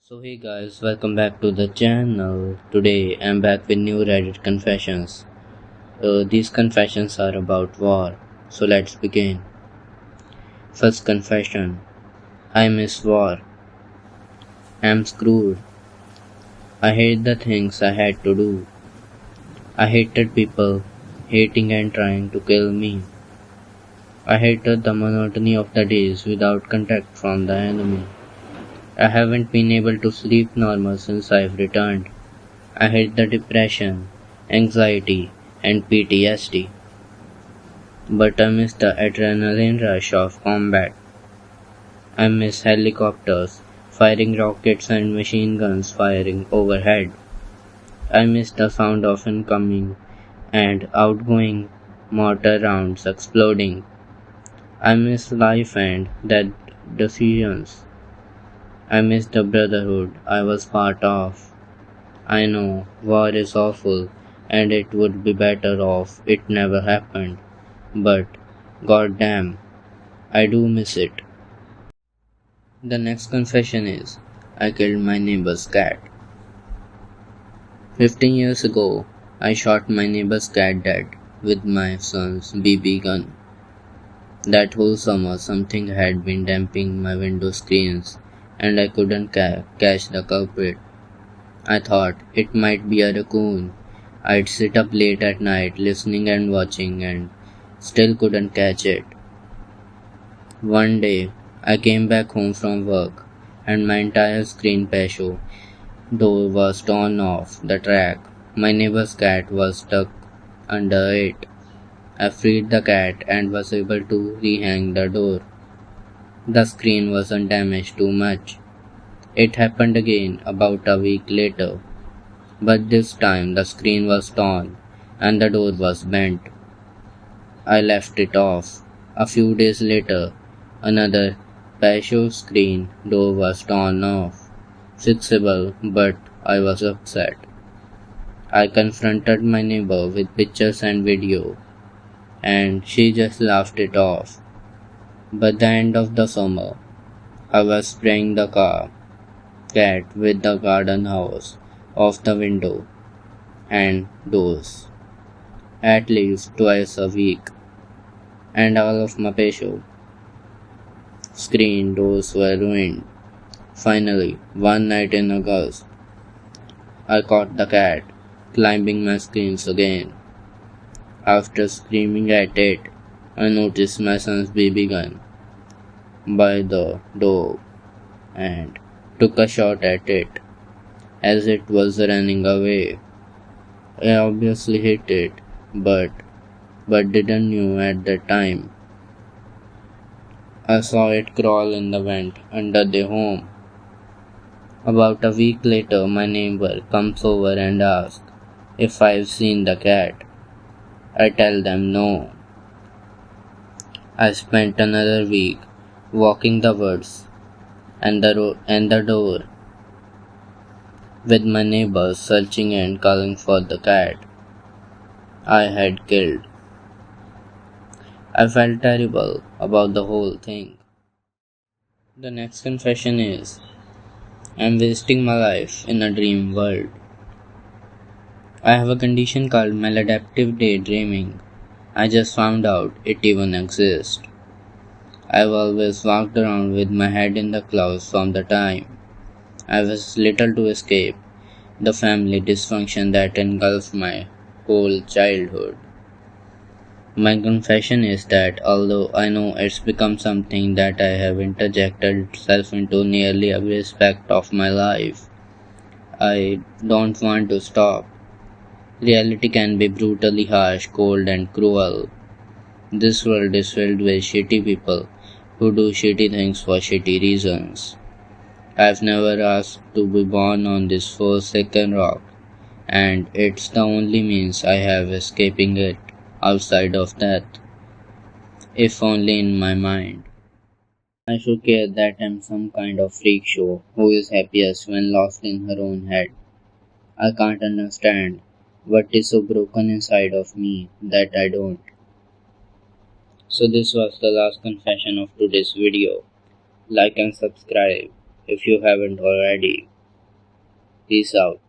So hey guys, welcome back to the channel. Today I'm back with new Reddit confessions. These confessions are about war. So let's begin. First confession. I miss war. I'm screwed. I hate the things I had to do. I hated people hating and trying to kill me. I hated the monotony of the days without contact from the enemy. I haven't been able to sleep normal since I've returned. I hate the depression, anxiety, and PTSD. But I miss the adrenaline rush of combat. I miss helicopters firing rockets and machine guns firing overhead. I miss the sound of incoming and outgoing mortar rounds exploding. I miss life and death decisions. I miss the brotherhood I was part of. I know war is awful and it would be better off it never happened, but goddamn, I do miss it. The next confession is I killed my neighbor's cat. 15 years ago, I shot my neighbor's cat dead with my son's BB gun. That whole summer, something had been damping my window screens and I couldn't catch the culprit. I thought it might be a raccoon. I'd sit up late at night listening and watching and still couldn't catch it. One day, I came back home from work and my entire screen patio door was torn off the track. My neighbor's cat was stuck under it. I freed the cat and was able to rehang the door. The screen wasn't damaged too much. It happened again about a week later. But this time the screen was torn and the door was bent. I left it off. A few days later, another patio screen door was torn off. Fixable, but I was upset. I confronted my neighbor with pictures and video, and she just laughed it off. By the end of the summer, I was spraying the cat with the garden hose off the window and doors at least twice a week, and all of my patio screen doors were ruined. Finally, one night in August, I caught the cat climbing my screens again. After screaming at it, I noticed my son's BB gun by the door and took a shot at it as it was running away. I obviously hit it, but didn't know at the time. I saw it crawl in the vent under the home. About a week later, my neighbor comes over and asks if I've seen the cat. I tell them no. I spent another week walking the woods and the door with my neighbors searching and calling for the cat I had killed. I felt terrible about the whole thing. The next confession is I'm wasting my life in a dream world. I have a condition called maladaptive daydreaming. I just found out it even exists. I've always walked around with my head in the clouds from the time I was little to escape the family dysfunction that engulfed my whole childhood. My confession is that although I know it's become something that I have interjected itself into nearly every aspect of my life, I don't want to stop. Reality can be brutally harsh, cold, and cruel. This world is filled with shitty people who do shitty things for shitty reasons. I've never asked to be born on this forsaken rock, and it's the only means I have escaping it outside of death, if only in my mind. I should care that I'm some kind of freak show who is happiest when lost in her own head. I can't understand what is so broken inside of me that I don't. So this was the last confession of today's video. Like and subscribe if you haven't already. Peace out.